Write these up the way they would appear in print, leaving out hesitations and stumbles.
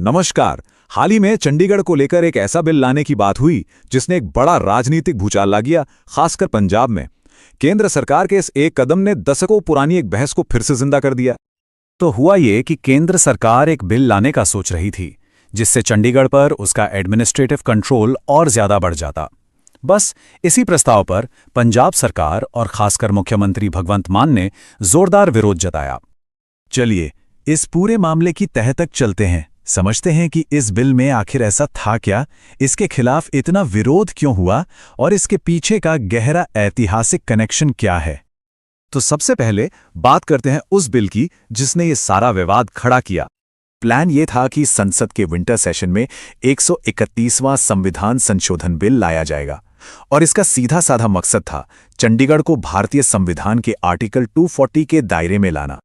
नमस्कार। हाल ही में चंडीगढ़ को लेकर एक ऐसा बिल लाने की बात हुई जिसने एक बड़ा राजनीतिक भूचाल ला दिया, खासकर पंजाब में। केंद्र सरकार के इस एक कदम ने दशकों पुरानी एक बहस को फिर से जिंदा कर दिया। तो हुआ ये कि केंद्र सरकार एक बिल लाने का सोच रही थी जिससे चंडीगढ़ पर उसका एडमिनिस्ट्रेटिव कंट्रोल और ज्यादा बढ़ जाता। बस इसी प्रस्ताव पर पंजाब सरकार और खासकर मुख्यमंत्री भगवंत मान ने जोरदार विरोध जताया। चलिए इस पूरे मामले की तह तक चलते हैं, समझते हैं कि इस बिल में आखिर ऐसा था क्या, इसके खिलाफ इतना विरोध क्यों हुआ और इसके पीछे का गहरा ऐतिहासिक कनेक्शन क्या है। तो सबसे पहले बात करते हैं उस बिल की जिसने ये सारा विवाद खड़ा किया। प्लान ये था कि संसद के विंटर सेशन में 131वां संविधान संशोधन बिल लाया जाएगा और इसका सीधा साधा मकसद था चंडीगढ़ को भारतीय संविधान के आर्टिकल 240 के दायरे में लाना।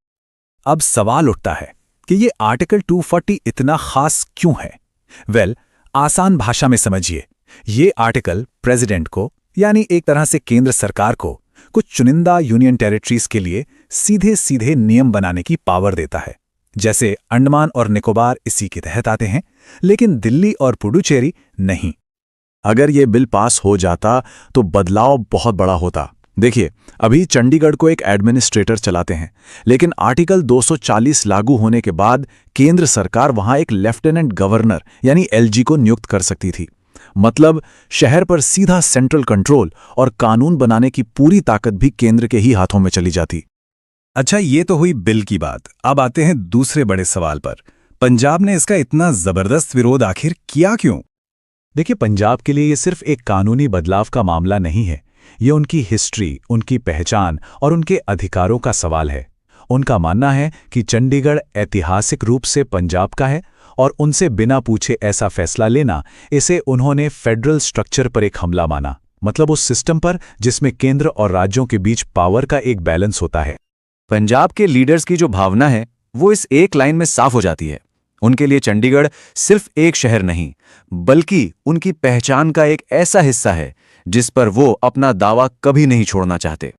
अब सवाल उठता है कि ये आर्टिकल 240 इतना खास क्यों है। आसान भाषा में समझिए, ये आर्टिकल प्रेसिडेंट को यानी एक तरह से केंद्र सरकार को कुछ चुनिंदा यूनियन टेरिटरीज के लिए सीधे सीधे नियम बनाने की पावर देता है। जैसे अंडमान और निकोबार इसी के तहत आते हैं, लेकिन दिल्ली और पुडुचेरी नहीं। अगर ये बिल पास हो जाता तो बदलाव बहुत बड़ा होता। देखिए, अभी चंडीगढ़ को एक एडमिनिस्ट्रेटर चलाते हैं, लेकिन आर्टिकल 240 लागू होने के बाद केंद्र सरकार वहां एक लेफ्टिनेंट गवर्नर यानी एलजी को नियुक्त कर सकती थी। मतलब शहर पर सीधा सेंट्रल कंट्रोल और कानून बनाने की पूरी ताकत भी केंद्र के ही हाथों में चली जाती। अच्छा, ये तो हुई बिल की बात। अब आते हैं दूसरे बड़े सवाल पर। पंजाब ने इसका इतना जबरदस्त विरोध आखिर किया क्यों? देखिए, पंजाब के लिए ये सिर्फ एक कानूनी बदलाव का मामला नहीं है, ये उनकी हिस्ट्री, उनकी पहचान और उनके अधिकारों का सवाल है। उनका मानना है कि चंडीगढ़ ऐतिहासिक रूप से पंजाब का है और उनसे बिना पूछे ऐसा फैसला लेना, इसे उन्होंने फेडरल स्ट्रक्चर पर एक हमला माना। मतलब उस सिस्टम पर जिसमें केंद्र और राज्यों के बीच पावर का एक बैलेंस होता है। पंजाब के लीडर्स की जो भावना है वो इस एक लाइन में साफ हो जाती है। उनके लिए चंडीगढ़ सिर्फ एक शहर नहीं, बल्कि उनकी पहचान का एक ऐसा हिस्सा है जिस पर वो अपना दावा कभी नहीं छोड़ना चाहते।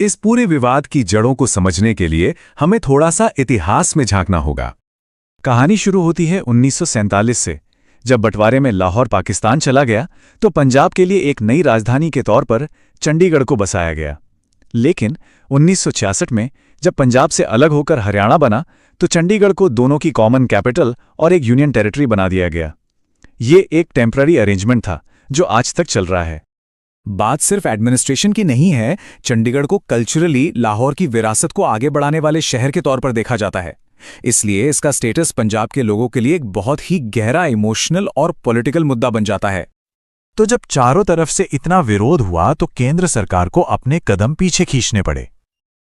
इस पूरे विवाद की जड़ों को समझने के लिए हमें थोड़ा सा इतिहास में झांकना होगा। कहानी शुरू होती है 1947 से। जब बंटवारे में लाहौर पाकिस्तान चला गया तो पंजाब के लिए एक नई राजधानी के तौर पर चंडीगढ़ को बसाया गया। लेकिन 1966 में जब पंजाब से अलग होकर हरियाणा बना तो चंडीगढ़ को दोनों की कॉमन कैपिटल और एक यूनियन टेरिटरी बना दिया गया। ये एक टेम्पररी अरेंजमेंट था जो आज तक चल रहा है। बात सिर्फ एडमिनिस्ट्रेशन की नहीं है, चंडीगढ़ को कल्चरली लाहौर की विरासत को आगे बढ़ाने वाले शहर के तौर पर देखा जाता है। इसलिए इसका स्टेटस पंजाब के लोगों के लिए एक बहुत ही गहरा इमोशनल और पॉलिटिकल मुद्दा बन जाता है। तो जब चारों तरफ से इतना विरोध हुआ तो केंद्र सरकार को अपने कदम पीछे खींचने पड़े।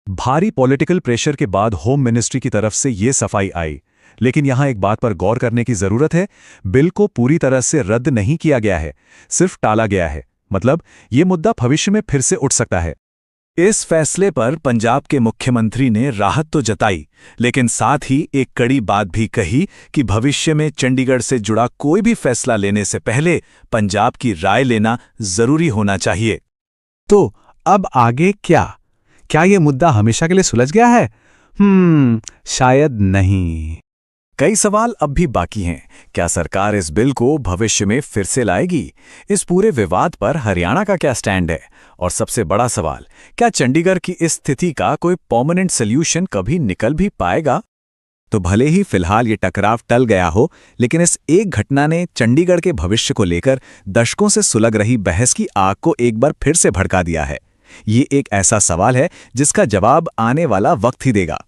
भारी पॉलिटिकल प्रेशर के बाद होम मिनिस्ट्री की तरफ से ये सफाई आई। लेकिन यहां एक बात पर गौर करने की जरूरत है, बिल को पूरी तरह से रद्द नहीं किया गया है, सिर्फ टाला गया है। मतलब ये मुद्दा भविष्य में फिर से उठ सकता है। इस फैसले पर पंजाब के मुख्यमंत्री ने राहत तो जताई, लेकिन साथ ही एक कड़ी बात भी कही कि भविष्य में चंडीगढ़ से जुड़ा कोई भी फैसला लेने से पहले पंजाब की राय लेना जरूरी होना चाहिए। तो अब आगे क्या? क्या ये मुद्दा हमेशा के लिए सुलझ गया है? शायद नहीं। कई सवाल अब भी बाकी हैं। क्या सरकार इस बिल को भविष्य में फिर से लाएगी? इस पूरे विवाद पर हरियाणा का क्या स्टैंड है? और सबसे बड़ा सवाल, क्या चंडीगढ़ की इस स्थिति का कोई परमानेंट सॉल्यूशन कभी निकल भी पाएगा? तो भले ही फिलहाल ये टकराव टल गया हो, लेकिन इस एक घटना ने चंडीगढ़ के भविष्य को लेकर दशकों से सुलग रही बहस की आग को एक बार फिर से भड़का दिया है। ये एक ऐसा सवाल है जिसका जवाब आने वाला वक्त ही देगा।